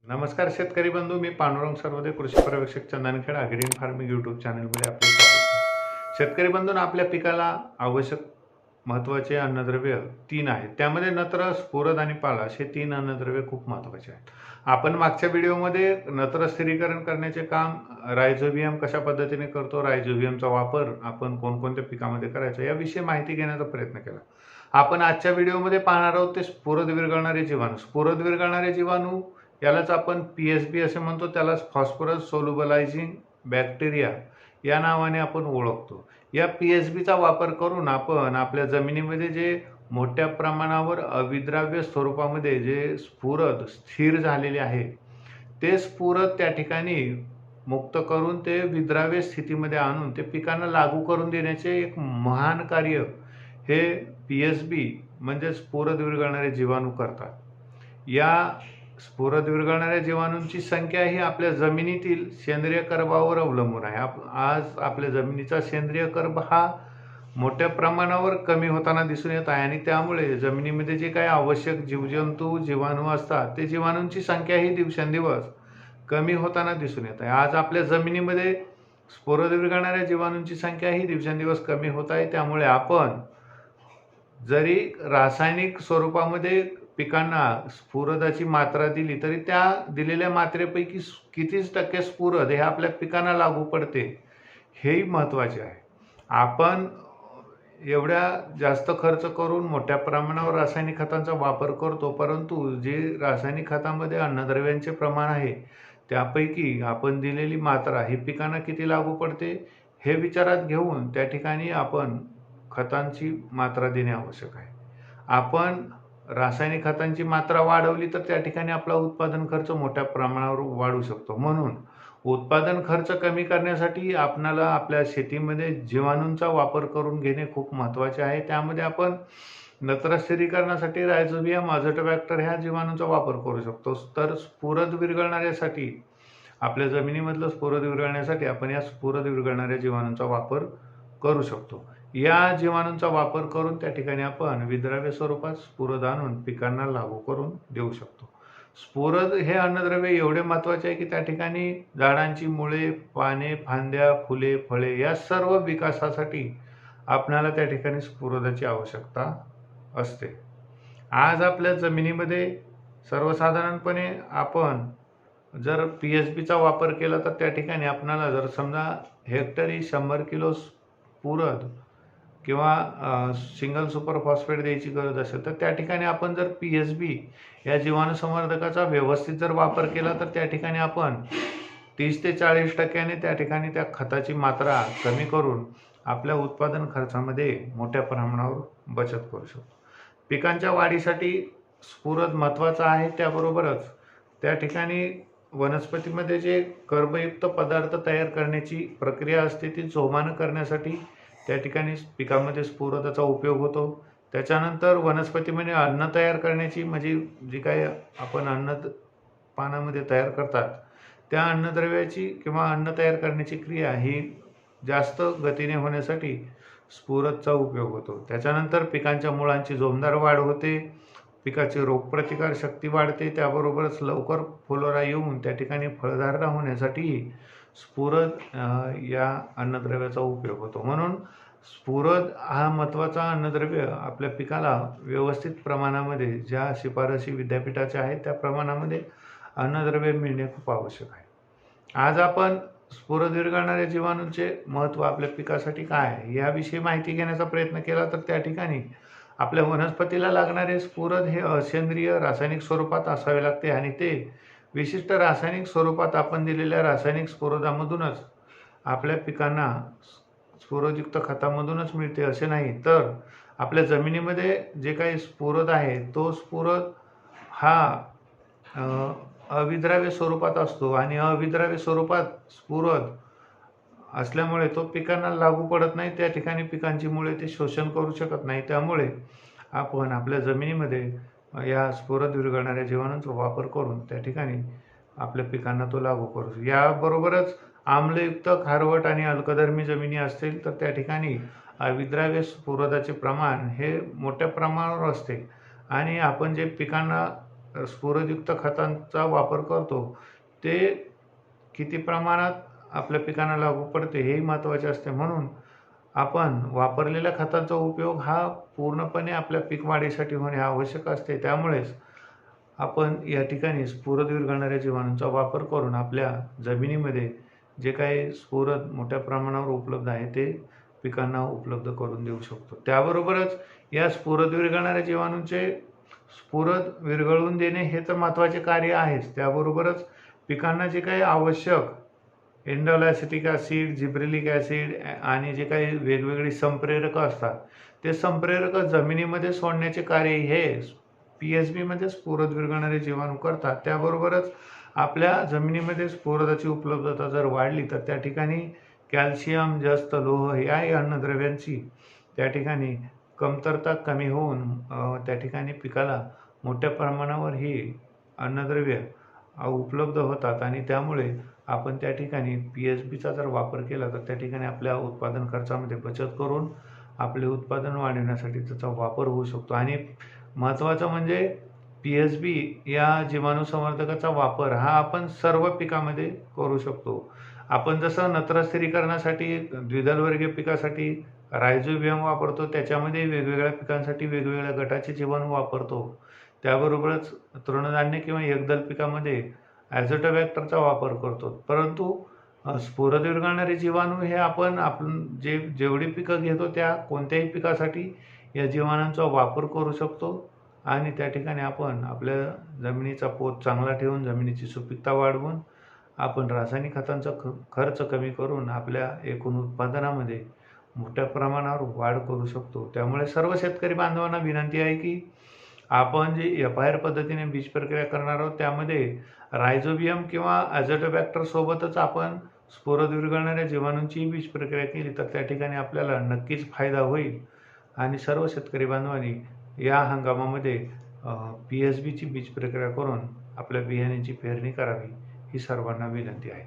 नमस्कार शेतकरी बंधू, मी पांडुरंग सर्वदे, कृषी पर्यवेक्षक, चंदनखेड, ग्रीन फार्मिंग यूट्यूब चॅनलमध्ये आपले स्वागत आहे. शेतकरी बंधूंना, आपल्या पिकाला आवश्यक महत्त्वाचे अन्नद्रव्य 3 आहेत. त्यामध्ये नत्र, स्फुरद आणि पाला असे 3 अन्नद्रव्य खूप महत्त्वाचे आहेत. आपण मागच्या व्हिडिओमध्ये नत्र स्थिरीकरण करण्याचे काम, रायझोबियम कशा पद्धतीने करतो, रायझोबियमचा वापर आपण कोणकोणत्या पिकामध्ये करायचा याविषयी माहिती घेण्याचा प्रयत्न केला. आपण आजच्या व्हिडिओमध्ये पाहणार आहोत ते स्फुरद विरघळणारे जीवाणू. स्फुरद विरघळणारे जीवाणू यालाच आपण PSB असे म्हणतो, त्यालाच फॉस्फरस सोल्युबलायझिंग बॅक्टेरिया या नावाने आपण ओळखतो. या PSBचा वापर करून आपण आपल्या जमिनीमध्ये जे मोठ्या प्रमाणावर अविद्राव्य स्वरूपामध्ये जे स्फुरद स्थिर झालेले आहे, ते स्फुरद त्या ठिकाणी मुक्त करून ते विद्राव्य स्थितीमध्ये आणून ते पिकांना लागू करून देण्याचे एक महान कार्य हे PSB म्हणजे स्फुरद विरघळणारे जीवाणू करतात. या स्फुरद विरघळणाऱ्या जीवाणूंची संख्या ही आपल्या जमिनीतील सेंद्रिय कर्बावर अवलंबून आहे. आज आपल्या जमिनीचा सेंद्रिय कर्ब हा मोठ्या प्रमाणावर कमी होताना दिसून येत आहे आणि त्यामुळे जमिनीमध्ये जे काही आवश्यक जीवजंतू, जीवाणू असतात, ते जीवाणूंची संख्या ही दिवसेंदिवस कमी होताना दिसून येत आहे. आज आपल्या जमिनीमध्ये स्फुरद विरघळणाऱ्या जीवाणूंची संख्या ही दिवसेंदिवस कमी होत आहे. त्यामुळे आपण जरी रासायनिक स्वरूपामध्ये पिकांना स्फुरदाची मात्रा दिली, तरी त्या दिलेल्या मात्रेपैकी कितीच टक्के स्फुरद हे आपल्या पिकांना लागू पडते, हेही महत्त्वाचे आहे. आपण एवढ्या जास्त खर्च करून मोठ्या प्रमाणावर रासायनिक खतांचा वापर करतो, परंतु जे रासायनिक खतामध्ये अन्नद्रव्यांचे प्रमाण आहे, त्यापैकी आपण दिलेली मात्रा ही पिकांना किती लागू पडते हे विचारात घेऊन त्या ठिकाणी आपण खतांची मात्रा देणे आवश्यक आहे. आपण रासायनिक खतांची मात्रा वाढवली तर त्या ठिकाणी आपला उत्पादन खर्च मोठ्या प्रमाणावर वाढू शकतो. म्हणून उत्पादन खर्च कमी करण्यासाठी आपणाला आपल्या शेतीमध्ये जीवाणूंचा वापर करून घेणे खूप महत्त्वाचे आहे. त्यामध्ये आपण नत्र स्थिरीकरणासाठी रायझोबियम, अझोटोबॅक्टर ह्या जीवाणूंचा वापर करू शकतो. तर स्फुरद विरघळणाऱ्यासाठी, आपल्या जमिनीमधलं स्फुरद विरघळण्यासाठी आपण या स्फुरद विरघळणाऱ्या जीवाणूंचा वापर करू शकतो. या जीवाणूंचा वापर करून त्या ठिकाणी आपण विद्राव्य स्वरूपात स्फुरद आणून पिकांना लागू करून देऊ शकतो. स्फुरद हे अन्नद्रव्य एवढे महत्त्वाचे आहे की त्या ठिकाणी झाडांची मुळे, पाने, फांद्या, फुले, फळे या सर्व विकासासाठी आपणाला त्या ठिकाणी स्फुरदाची आवश्यकता असते. आज आपल्या जमिनीमध्ये सर्वसाधारणपणे आपण जर PSBचा वापर केला तर त्या ठिकाणी आपणाला जर समजा हेक्टरी 100 किलो स्फुरद किंवा सिंगल सुपर फॉस्फेट द्यायची गरज असेल, तर त्या ठिकाणी आपण जर PSB या जीवाणू संवर्धकाचा व्यवस्थित जर वापर केला तर त्या ठिकाणी आपण 30 ते 40% त्या ठिकाणी त्या खताची मात्रा कमी करून आपल्या उत्पादन खर्चामध्ये मोठ्या प्रमाणावर बचत करू शकतो. पिकांच्या वाढीसाठी स्फुरद महत्त्वाचा आहे. त्याबरोबरच त्या ठिकाणी वनस्पतीमध्ये जे कर्बयुक्त पदार्थ तयार करण्याची प्रक्रिया असते ती जोमानं करण्यासाठी त्या ठिकाणी पिकामध्ये स्फुरदाचा उपयोग होतो. त्याच्यानंतर वनस्पतीमध्ये अन्न तयार करण्याची, म्हणजे जी काही आपण अन्न पानामध्ये तयार करतात, त्या अन्नद्रव्याची किंवा अन्न तयार करण्याची क्रिया ही जास्त गतीने होण्यासाठी स्फुरदचा उपयोग होतो. त्याच्यानंतर पिकांच्या मुळांची जोमदार वाढ होते, पिकाची रोगप्रतिकार शक्ती वाढते, त्याबरोबरच लवकर फुलोरा येऊन त्या ठिकाणी फळधारणा होण्यासाठी स्फुरद या अन्नद्रव्याचा उपयोग होतो. म्हणून स्फुरद हा महत्त्वाचा अन्नद्रव्य आपल्या पिकाला व्यवस्थित प्रमाणामध्ये, ज्या शिफारसी विद्यापीठाच्या आहेत त्या प्रमाणामध्ये अन्नद्रव्य मिळणे खूप आवश्यक आहे. आज आपण स्फुरद विरघळणाऱ्या जीवाणूंचे महत्त्व आपल्या पिकासाठी काय आहे याविषयी माहिती घेण्याचा प्रयत्न केला, तर त्या ठिकाणी आपल्या वनस्पतीला लागणारे स्फुरद हे असेंद्रिय रासायनिक स्वरूपात असावे लागते आणि ते विशिष्ट रासायनिक स्वरूपात आपण दिलेल्या रासायनिक स्फुरदामधूनच आपल्या पिकांना स्फुरदयुक्त खतामधूनच मिळते असे नाही, तर आपल्या जमिनीमध्ये जे काही स्फुरद आहे तो स्फुरद हा अविद्राव्य स्वरूपात असतो आणि अविद्राव्य स्वरूपात स्फुरद असल्यामुळे तो पिकांना लागू पडत नाही. त्या ठिकाणी पिकांची मुळे ते शोषण करू शकत नाही. त्यामुळे आपण आपल्या जमिनीमध्ये या स्फुरद विरघळणाऱ्या जीवाणूंचा वापर करून त्या ठिकाणी आपल्या पिकांना तो लागू करू. याबरोबरच आम्लयुक्त, खारवट आणि अल्कधर्मी जमिनी असतील तर त्या ठिकाणी अविद्राव्य स्फुरदाचे प्रमाण हे मोठ्या प्रमाणावर असते आणि आपण जे पिकांना स्फुरदयुक्त खतांचा वापर करतो ते किती प्रमाणात आपल्या पिकांना लागू पडते हेही महत्त्वाचे असते. म्हणून आपण वापरलेल्या खतांचा उपयोग हा पूर्णपणे आपल्या पीक वाढीसाठी होणे आवश्यक असते. त्यामुळेच आपण या ठिकाणी स्फुरद विरघळणाऱ्या जीवाणूंचा वापर करून आपल्या जमिनीमध्ये जे काही स्फुरद मोठ्या प्रमाणावर उपलब्ध आहे ते पिकांना उपलब्ध करून देऊ शकतो. त्याबरोबरच या स्फुरद विरघळणाऱ्या जीवाणूंचे स्फुरद विरघळवून देणे हे तर महत्त्वाचे कार्य आहेच. त्याबरोबरच पिकांना जे काही आवश्यक एंडोलॅसिटिक ॲसिड, जिब्रेलिक ॲसिड आणि जे काही वेगवेगळी संप्रेरकं असतात ते संप्रेरकं जमिनीमध्ये सोडण्याचे कार्य हे PSB म्हणजे स्फुरद विरघळणारे जीवाणू करतात. त्याबरोबरच आपल्या जमिनीमध्ये स्फुरदाची उपलब्धता जर वाढली तर त्या ठिकाणी कॅल्शियम, जस्त लोह याही अन्नद्रव्यांची त्या ठिकाणी कमतरता कमी होऊन त्या ठिकाणी पिकाला मोठ्या प्रमाणावर ही अन्नद्रव्य उपलब्ध होतात आणि त्यामुळे आपण त्या ठिकाणी PSBचा जर वापर केला तर त्या ठिकाणी आपल्या उत्पादन खर्चामध्ये बचत करून आपले उत्पादन वाढवण्यासाठी त्याचा वापर होऊ शकतो. आणि महत्त्वाचं म्हणजे PSB या जीवाणू संवर्धकाचा वापर हा आपण सर्व पिकामध्ये करू शकतो. आपण जसं नत्र स्थिरीकरणासाठी द्विदलवर्गीय पिकासाठी रायझोबियम वापरतो, त्याच्यामध्ये वेगवेगळ्या पिकांसाठी वेगवेगळ्या गटाचे जीवाणू वापरतो. त्याबरोबरच तृणधान्य किंवा एकदल पिकामध्ये ॲझोटोबॅक्टरचा वापर करतो. परंतु स्फुरद विरघळणारे जीवाणू हे आपण जेवढी पिकं घेतो त्या कोणत्याही पिकासाठी या जीवाणूंचा वापर करू शकतो आणि त्या ठिकाणी आपण आपल्या जमिनीचा पोत चांगला ठेवून जमिनीची सुपीकता वाढवून आपण रासायनिक खतांचा खर्च कमी करून आपल्या एकूण उत्पादनामध्ये मोठ्या प्रमाणावर वाढ करू शकतो. त्यामुळे सर्व शेतकरी बांधवांना विनंती आहे की आपण जे FIR पद्धतीने बीज प्रक्रिया करणार आहोत त्यामध्ये रायझोबियम किंवा ॲझोटोबॅक्टर सोबतच आपण स्फुरद विरघळणाऱ्या जीवाणूंची बीज प्रक्रिया केली तर त्या ठिकाणी आपल्याला नक्कीच फायदा होईल आणि सर्व शेतकरी बांधवांनी या हंगामामध्ये PSBची बीज प्रक्रिया करून आपल्या बियाण्याची पेरणी करावी ही सर्वांना विनंती आहे.